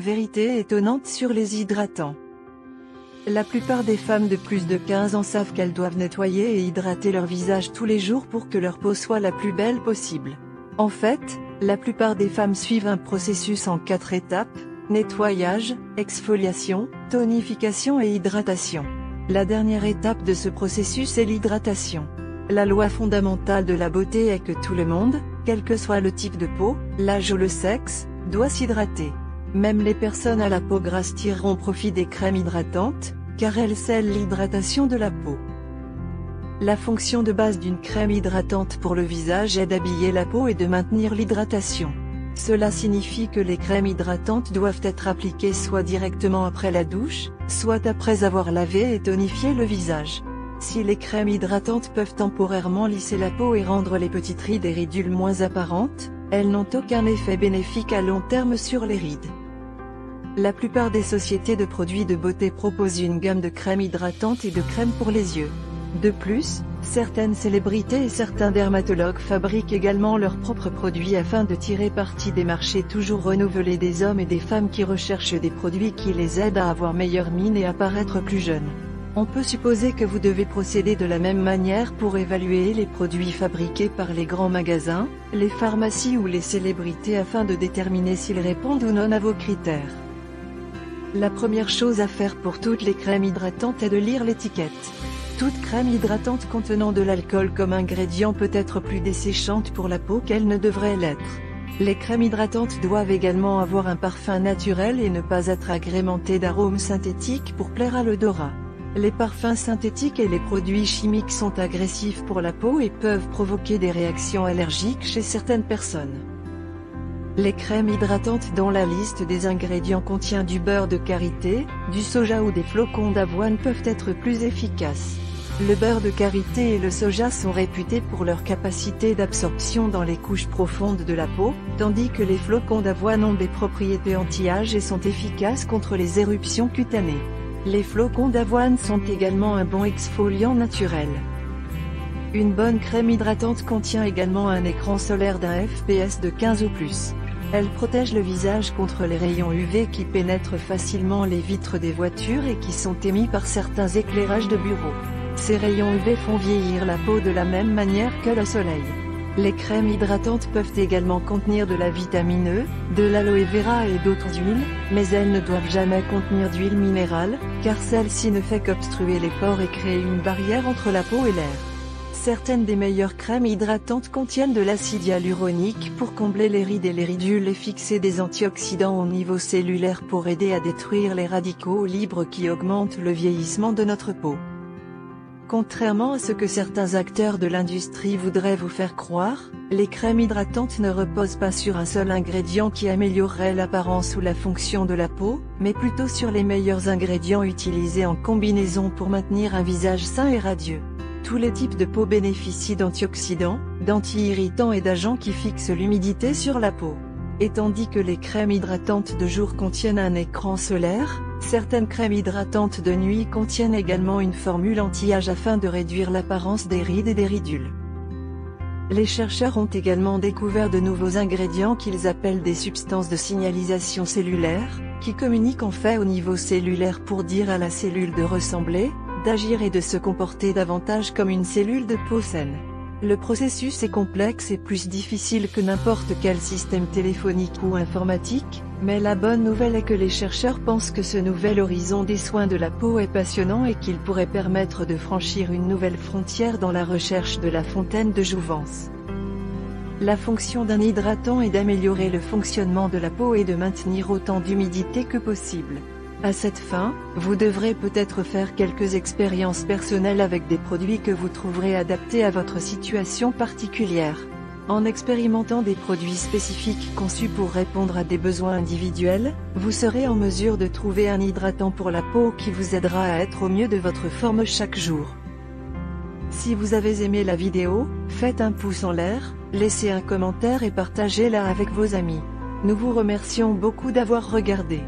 vérité étonnante sur les hydratants. La plupart des femmes de plus de 15 ans savent qu'elles doivent nettoyer et hydrater leur visage tous les jours pour que leur peau soit la plus belle possible. En fait, la plupart des femmes suivent un processus en 4 étapes: nettoyage, exfoliation, tonification et hydratation. La dernière étape de ce processus est l'hydratation. La loi fondamentale de la beauté est que tout le monde, quel que soit le type de peau, l'âge ou le sexe, doit s'hydrater. Même les personnes à la peau grasse tireront profit des crèmes hydratantes, car elles scellent l'hydratation de la peau. La fonction de base d'une crème hydratante pour le visage est d'habiller la peau et de maintenir l'hydratation. Cela signifie que les crèmes hydratantes doivent être appliquées soit directement après la douche, soit après avoir lavé et tonifié le visage. Si les crèmes hydratantes peuvent temporairement lisser la peau et rendre les petites rides et ridules moins apparentes, elles n'ont aucun effet bénéfique à long terme sur les rides. La plupart des sociétés de produits de beauté proposent une gamme de crèmes hydratantes et de crèmes pour les yeux. De plus, certaines célébrités et certains dermatologues fabriquent également leurs propres produits afin de tirer parti des marchés toujours renouvelés des hommes et des femmes qui recherchent des produits qui les aident à avoir meilleure mine et à paraître plus jeunes. On peut supposer que vous devez procéder de la même manière pour évaluer les produits fabriqués par les grands magasins, les pharmacies ou les célébrités afin de déterminer s'ils répondent ou non à vos critères. La première chose à faire pour toutes les crèmes hydratantes est de lire l'étiquette. Toute crème hydratante contenant de l'alcool comme ingrédient peut être plus desséchante pour la peau qu'elle ne devrait l'être. Les crèmes hydratantes doivent également avoir un parfum naturel et ne pas être agrémentées d'arômes synthétiques pour plaire à l'odorat. Les parfums synthétiques et les produits chimiques sont agressifs pour la peau et peuvent provoquer des réactions allergiques chez certaines personnes. Les crèmes hydratantes dont la liste des ingrédients contient du beurre de karité, du soja ou des flocons d'avoine peuvent être plus efficaces. Le beurre de karité et le soja sont réputés pour leur capacité d'absorption dans les couches profondes de la peau, tandis que les flocons d'avoine ont des propriétés anti-âge et sont efficaces contre les éruptions cutanées. Les flocons d'avoine sont également un bon exfoliant naturel. Une bonne crème hydratante contient également un écran solaire d'un FPS de 15 ou plus. Elle protège le visage contre les rayons UV qui pénètrent facilement les vitres des voitures et qui sont émis par certains éclairages de bureau. Ces rayons UV font vieillir la peau de la même manière que le soleil. Les crèmes hydratantes peuvent également contenir de la vitamine E, de l'aloe vera et d'autres huiles, mais elles ne doivent jamais contenir d'huile minérale, car celle-ci ne fait qu'obstruer les pores et créer une barrière entre la peau et l'air. Certaines des meilleures crèmes hydratantes contiennent de l'acide hyaluronique pour combler les rides et les ridules et fixer des antioxydants au niveau cellulaire pour aider à détruire les radicaux libres qui augmentent le vieillissement de notre peau. Contrairement à ce que certains acteurs de l'industrie voudraient vous faire croire, les crèmes hydratantes ne reposent pas sur un seul ingrédient qui améliorerait l'apparence ou la fonction de la peau, mais plutôt sur les meilleurs ingrédients utilisés en combinaison pour maintenir un visage sain et radieux. Tous les types de peau bénéficient d'antioxydants, d'anti-irritants et d'agents qui fixent l'humidité sur la peau. Et tandis que les crèmes hydratantes de jour contiennent un écran solaire, certaines crèmes hydratantes de nuit contiennent également une formule anti-âge afin de réduire l'apparence des rides et des ridules. Les chercheurs ont également découvert de nouveaux ingrédients qu'ils appellent des substances de signalisation cellulaire, qui communiquent en fait au niveau cellulaire pour dire à la cellule de ressembler, d'agir et de se comporter davantage comme une cellule de peau saine. Le processus est complexe et plus difficile que n'importe quel système téléphonique ou informatique, mais la bonne nouvelle est que les chercheurs pensent que ce nouvel horizon des soins de la peau est passionnant et qu'il pourrait permettre de franchir une nouvelle frontière dans la recherche de la fontaine de jouvence. La fonction d'un hydratant est d'améliorer le fonctionnement de la peau et de maintenir autant d'humidité que possible. À cette fin, vous devrez peut-être faire quelques expériences personnelles avec des produits que vous trouverez adaptés à votre situation particulière. En expérimentant des produits spécifiques conçus pour répondre à des besoins individuels, vous serez en mesure de trouver un hydratant pour la peau qui vous aidera à être au mieux de votre forme chaque jour. Si vous avez aimé la vidéo, faites un pouce en l'air, laissez un commentaire et partagez-la avec vos amis. Nous vous remercions beaucoup d'avoir regardé.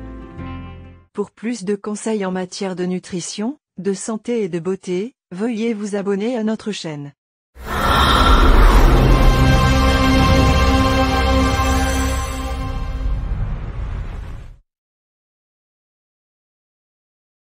Pour plus de conseils en matière de nutrition, de santé et de beauté, veuillez vous abonner à notre chaîne.